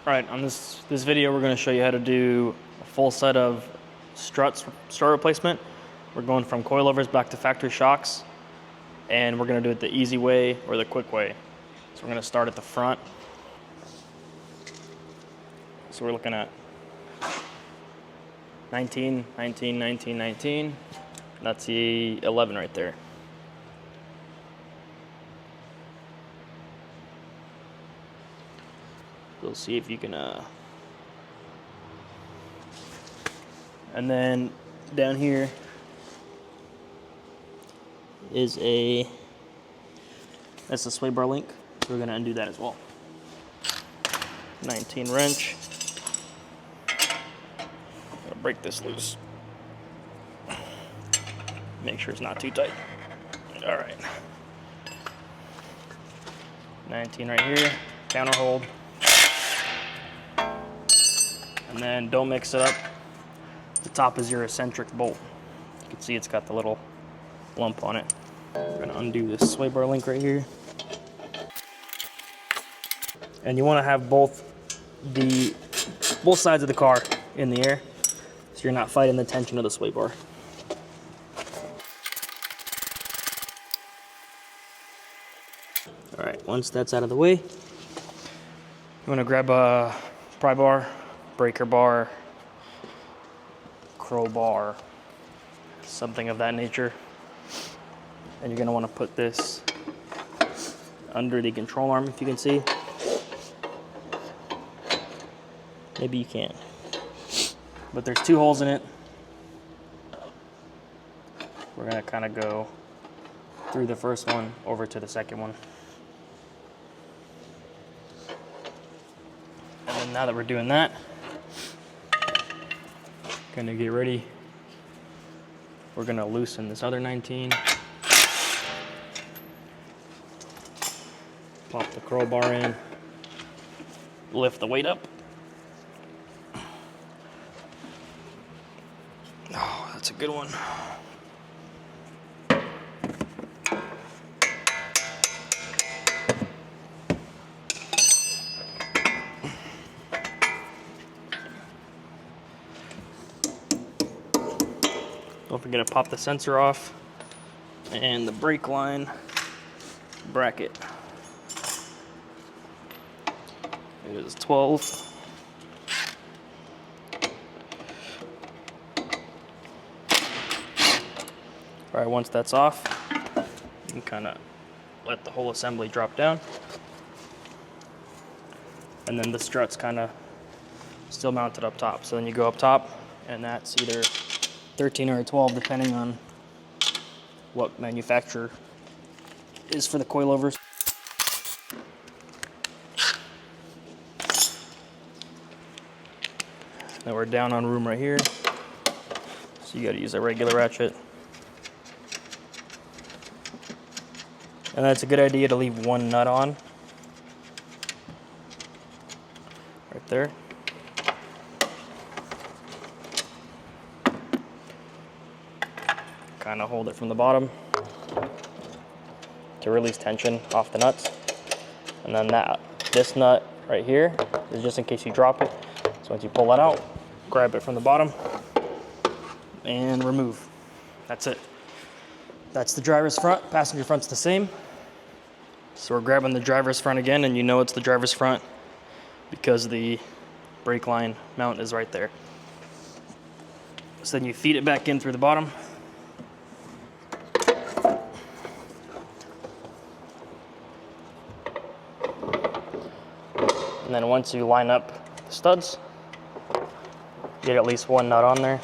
Alright, on this video we're going to show you how to do a full set of strut replacement. We're going from coilovers back to factory shocks, and we're going to do it the easy way or the quick way. So we're going to start at the front. So we're looking at 19, 19, 19, 19. That's the 11 right there. We'll see if you can, and then down here is that's a sway bar link. So we're gonna undo that as well. 19 wrench. Gotta break this loose. Make sure it's not too tight. All right. 19 right here, counter hold. And then don't mix it up. The top is your eccentric bolt. You can see it's got the little lump on it. I'm gonna undo this sway bar link right here. And you wanna have both sides of the car in the air, so you're not fighting the tension of the sway bar. All right, once that's out of the way, you wanna grab a pry bar, breaker bar, crowbar, something of that nature. And you're gonna wanna put this under the control arm, if you can see. Maybe you can't. But there's two holes in it. We're gonna kinda go through the first one over to the second one. And then now that we're doing that, gonna get ready. We're gonna loosen this other 19. Pop the crowbar in. Lift the weight up. Oh, that's a good one. Don't forget to pop the sensor off and the brake line bracket. It is 12. All right, once that's off, you can kind of let the whole assembly drop down. And then the strut's kind of still mounted up top. So then you go up top, and that's either 13 or a 12, depending on what manufacturer is for the coilovers. Now we're down on room right here, so you got to use a regular ratchet. And that's a good idea to leave one nut on, right there. Kind of hold it from the bottom to release tension off the nuts. And then this nut right here is just in case you drop it. So once you pull that out, grab it from the bottom and remove. That's it. That's the driver's front. Passenger front's the same. So we're grabbing the driver's front again, and you know it's the driver's front because the brake line mount is right there. So then you feed it back in through the bottom. And then once you line up the studs, get at least one nut on there.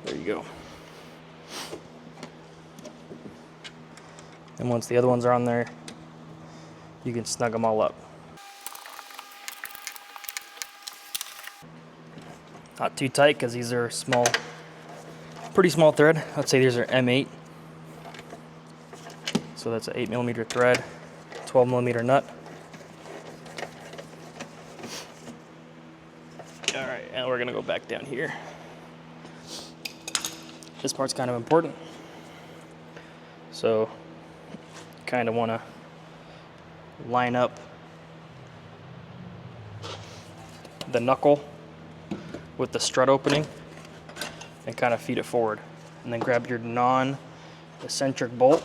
There you go. And once the other ones are on there, you can snug them all up. Not too tight, because these are small, pretty small thread. I'd say these are M8. So that's an 8mm thread, 12mm nut. All right, and we're gonna go back down here. This part's kind of important. So kind of want to line up the knuckle with the strut opening and kind of feed it forward. And then grab your non-eccentric bolt,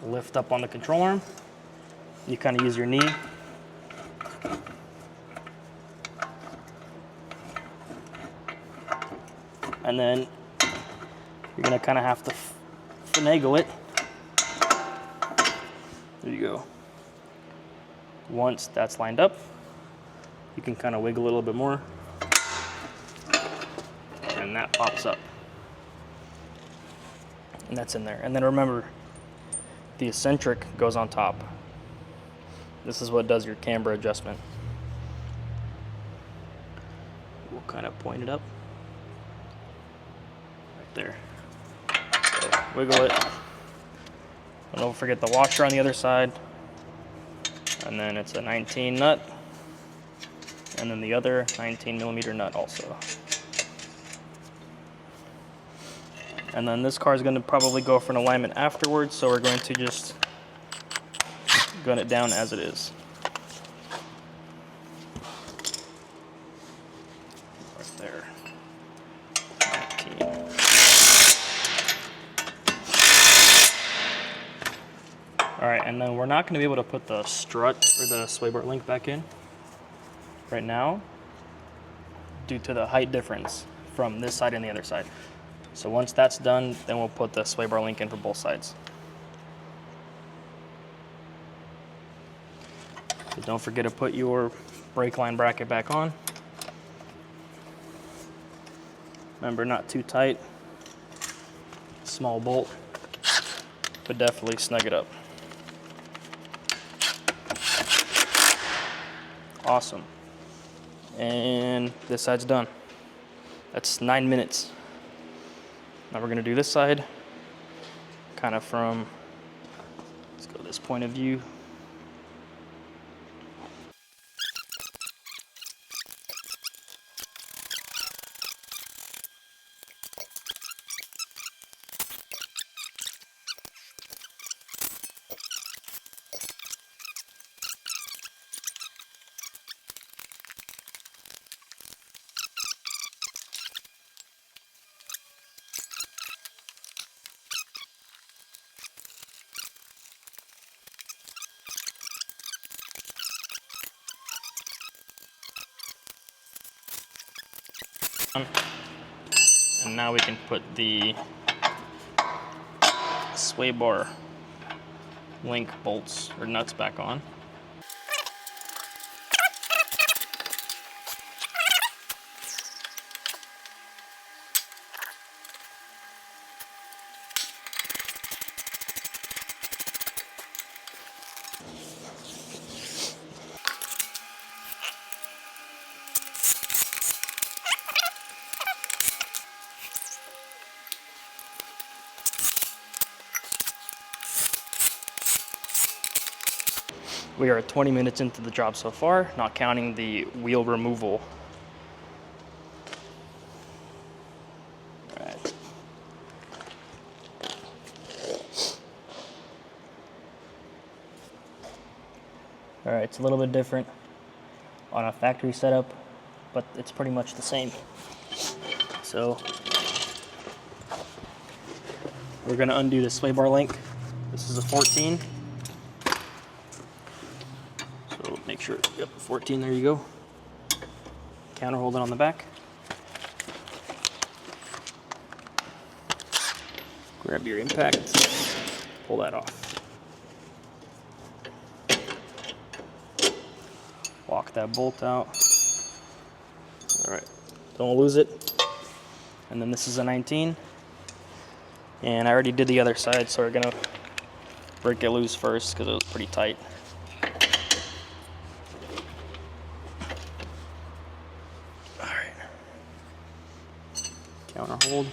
lift up on the control arm. You kind of use your knee. And then you're gonna kind of have to finagle it. There you go. Once that's lined up, you can kind of wiggle a little bit more, and that pops up. And that's in there. And then remember, the eccentric goes on top. This is what does your camber adjustment. We'll kind of point it up. Right there. So wiggle it. And don't forget the washer on the other side. And then it's a 19 nut. And then the other 19 millimeter nut also. And then this car is going to probably go for an alignment afterwards, so we're going to just gun it down as it is. Right there. 19. Alright, and then we're not going to be able to put the strut or the sway bar link back in right now due to the height difference from this side and the other side. So once that's done, then we'll put the sway bar link in for both sides. So don't forget to put your brake line bracket back on. Remember, not too tight. Small bolt, but definitely snug it up. Awesome. And this side's done. That's 9 minutes. Now we're going to do this side, kind of from, let's go this point of view. And now we can put the sway bar link bolts or nuts back on. We are 20 minutes into the job so far, not counting the wheel removal. All right. All right, it's a little bit different on a factory setup, but it's pretty much the same. So we're gonna undo the sway bar link. This is a 14. Make sure, yep, 14, there you go. Counter hold it on the back. Grab your impact, pull that off. Walk that bolt out. All right, don't lose it. And then this is a 19. And I already did the other side, so we're gonna break it loose first because it was pretty tight. Counter hold.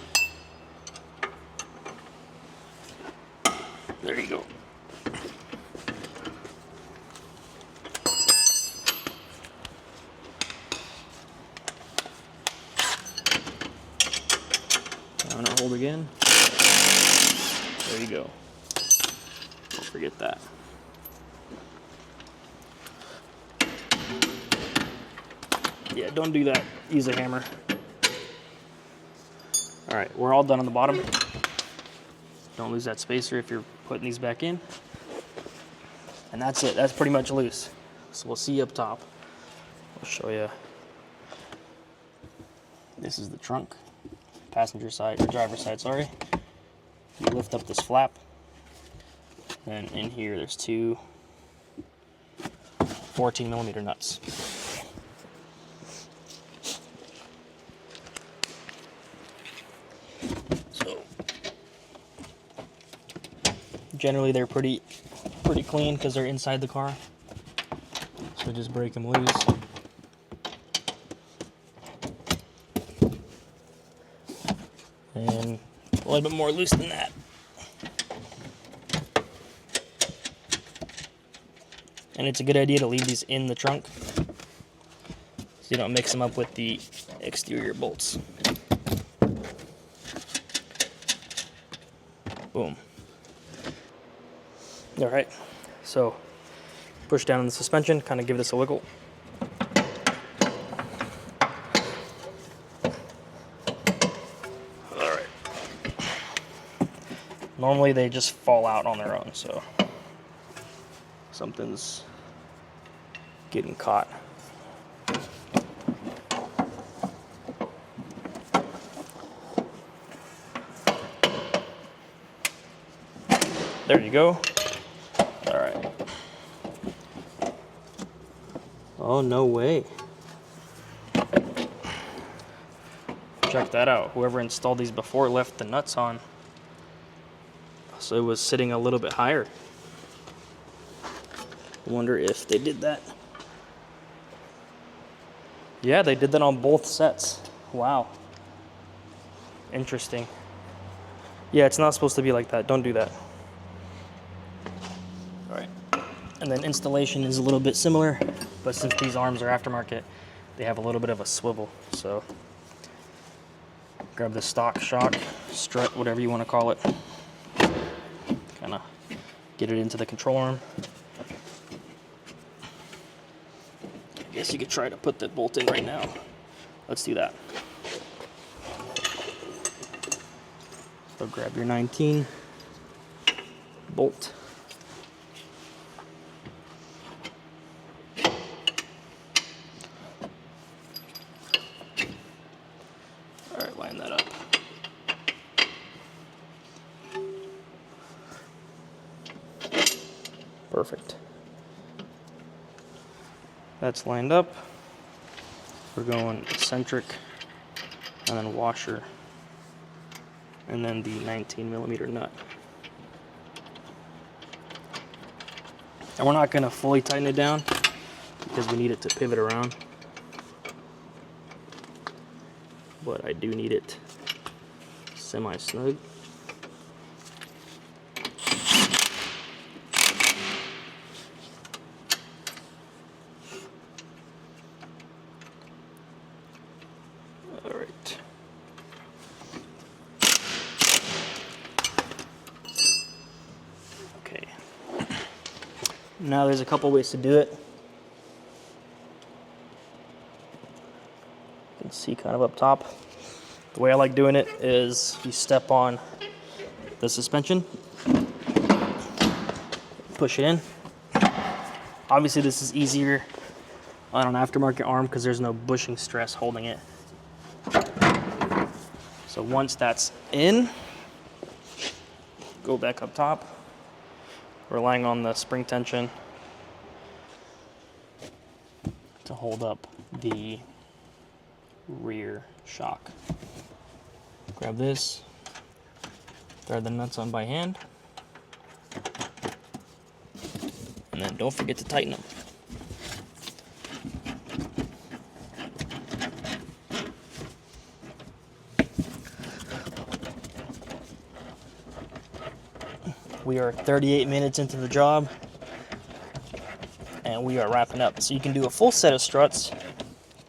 There you go. Counter hold again. There you go. Don't forget that. Yeah, don't do that. Use a hammer. All right, we're all done on the bottom. Don't lose that spacer if you're putting these back in. And that's it. That's pretty much loose. So we'll see you up top. I'll show you. This is the trunk. Passenger side, or driver's side, sorry. You lift up this flap. And in here, there's two 14mm nuts. So generally they're pretty clean because they're inside the car. So just break them loose. And a little bit more loose than that. And it's a good idea to leave these in the trunk so you don't mix them up with the exterior bolts. Boom. All right, so push down on the suspension, kind of give this a wiggle. All right. Normally they just fall out on their own, so something's getting caught. There you go. All right. Oh, no way. Check that out. Whoever installed these before left the nuts on, so it was sitting a little bit higher. I wonder if they did that. Yeah, they did that on both sets. Wow. Interesting. Yeah, it's not supposed to be like that. Don't do that. All right. And then installation is a little bit similar, but since these arms are aftermarket, they have a little bit of a swivel. So grab the stock shock, strut, whatever you want to call it. Kind of get it into the control arm. I guess you could try to put that bolt in right now. Let's do that. So grab your 19 bolt. All right, line that up. Perfect. That's lined up. We're going eccentric and then washer and then the 19mm nut. And we're not going to fully tighten it down because we need it to pivot around. But I do need it semi-snug. Now there's a couple ways to do it. You can see kind of up top. The way I like doing it is you step on the suspension, push it in. Obviously this is easier on an aftermarket arm because there's no bushing stress holding it. So once that's in, go back up top, relying on the spring tension to hold up the rear shock. Grab this, thread the nuts on by hand, and then don't forget to tighten them. We are 38 minutes into the job and we are wrapping up. So you can do a full set of struts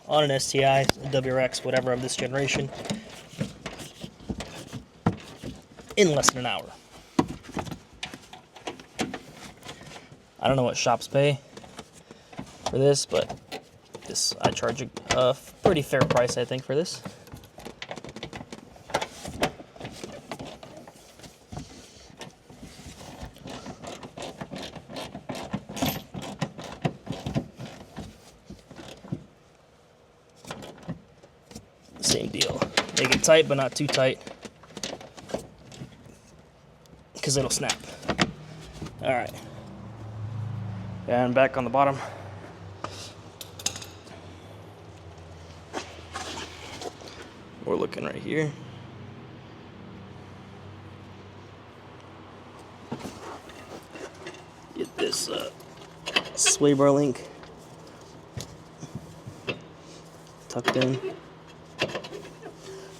on an STI, a WRX, whatever of this generation in less than an hour. I don't know what shops pay for this, but This, I charge a pretty fair price, I think, for this. Same deal. Make it tight, but not too tight, because it'll snap. All right. And back on the bottom. We're looking right here. Get this sway bar link tucked in.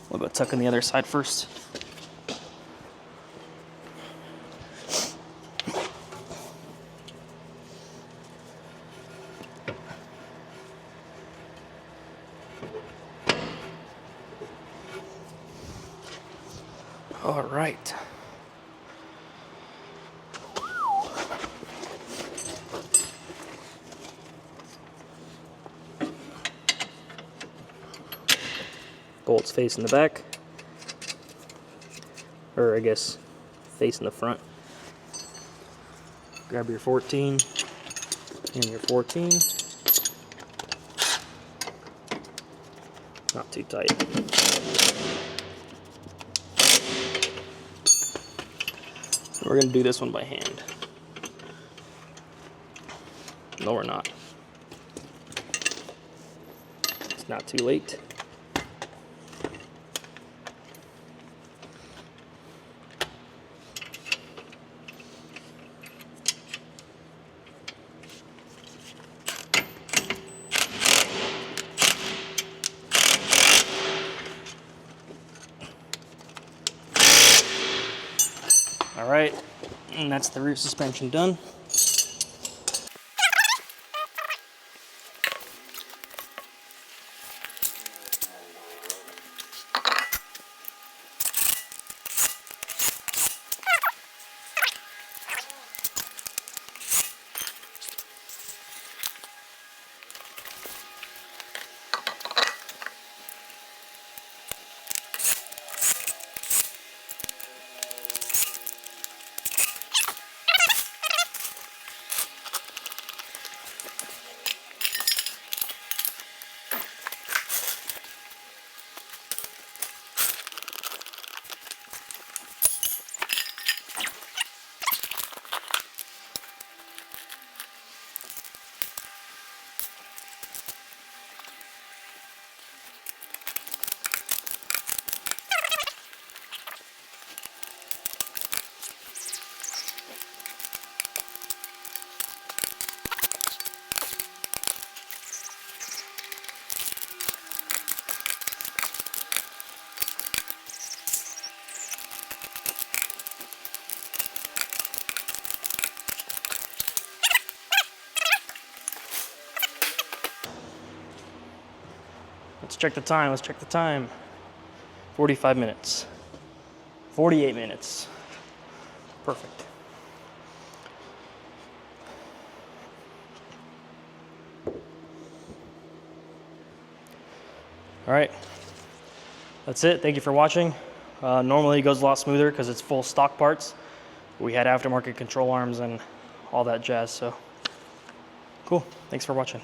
We'll go tuck in the other side first. All right. Bolts facing the back, or I guess facing the front. Grab your 14 and your 14. Not too tight. We're going to do this one by hand. No, we're not. It's not too late. All right, and that's the rear suspension done. Let's check the time, let's check the time. 45 minutes. 48 minutes. Perfect. All right, that's it. Thank you for watching. Normally it goes a lot smoother because it's full stock parts. We had aftermarket control arms and all that jazz, so cool. Thanks for watching.